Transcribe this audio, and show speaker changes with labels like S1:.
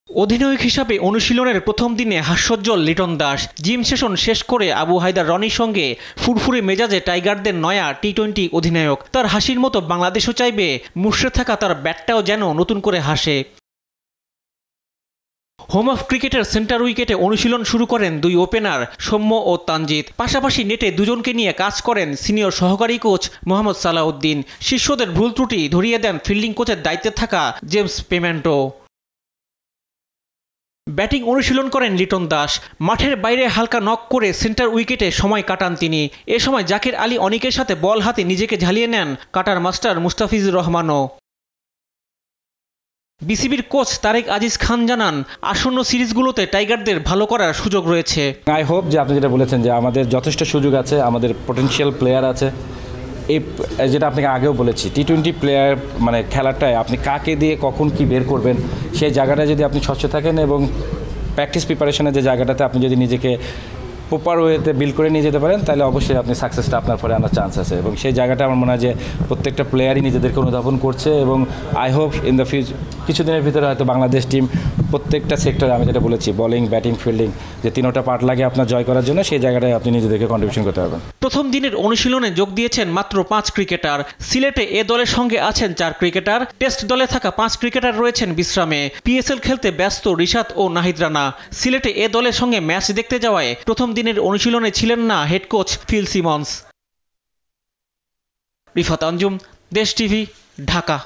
S1: অধিনায়ক হিসাবে অনুশীলনের প্রথম দিনে হাস্যোজ্জ্বল লিটন দাস। জিম সেশন শেষ করে আবু হায়দার রনির সঙ্গে ফুরফুরে মেজাজে টাইগারদের নয়া টি-20 অধিনায়ক। তার হাসির মতো বাংলাদেশও চাইবে মুষড়ে থাকা তার ব্যাটটাও যেন নতুন করে হাসে। হোম অফ ক্রিকেটের সেন্টার উইকেটে অনুশীলন শুরু করেন দুই ওপেনার সৌম্য ও তানজিদ। পাশাপাশি নেটে দুজনকে নিয়ে কাজ করেন সিনিয়র সহকারী কোচ মোহাম্মদ সালাউদ্দিন। শিষ্যদের ভুল ত্রুটি ধরিয়ে দেন ফিল্ডিং কোচের দায়িত্বে থাকা জেমস পেমেন্টো। ব্যাটিং অনুশীলন করেন লিটন দাস। মাঠের বাইরে হালকা নক করে সেন্টার উইকেটে সময় কাটান তিনি। এ সময় জাকির আলী অনিকের সাথে বল হাতে নিজেকে ঝালিয়ে নেন কাটার মাস্টার মুস্তাফিজুর রহমানও। বিসিবির কোচ তারেক আজিজ খান জানান, আসন্ন সিরিজগুলোতে টাইগারদের ভালো করার সুযোগ রয়েছে।
S2: আই হোপ যে আপনি যেটা বলেছেন যে আমাদের যথেষ্ট সুযোগ আছে, আমাদের পটেনশিয়াল প্লেয়ার আছে। এই যেটা আপনাকে আগেও বলেছি, টি-20 প্লেয়ার মানে খেলাটায় আপনি কাকে দিয়ে কখন কি বের করবেন সেই জায়গাটায় যদি আপনি স্বচ্ছ থাকেন এবং প্র্যাকটিস প্রিপারেশনের যে জায়গাটাতে আপনি যদি নিজেকে প্রপার ওয়েতে বিল্ড করে নিয়ে যেতে পারেন, তাহলে অবশ্যই আপনি সাকসেসটা আপনার পরে আনার চান্স আছে। এবং সেই জায়গাটা আমার মনে হয় যে প্রত্যেকটা প্লেয়ারই নিজেদেরকে অনুধাবন করছে এবং I hope in the future কিছুদিনের ভিতরে হয়তো বাংলাদেশ টিম প্রত্যেকটা সেক্টরে, আমি যেটা বলেছি বোলিং, ব্যাটিং, ফিল্ডিং, যে তিনোটা পার্ট লাগে আপনার জয় করার জন্য, সেই জায়গাটায় আপনি নিজেদেরকে কন্ট্রিবিউশন করতে পারবেন।
S1: প্রথম দিনের অনুশীলনে যোগ দিয়েছেন মাত্র 5 ক্রিকেটার। সিলেটে এ দলের সঙ্গে আছেন 4 ক্রিকেটার। টেস্ট দলে থাকা 5 ক্রিকেটার রয়েছেন বিশ্রামে। পিএসএল খেলতে ব্যস্ত রিশাদ ও নাহিদ রানা। সিলেটে এ দলের সঙ্গে ম্যাচ দেখতে যাওয়ায় প্রথম দিনের অনুশীলনে ছিলেন না head coach Phil Simmons. Rifat Anjum, Desh TV, Dhaka.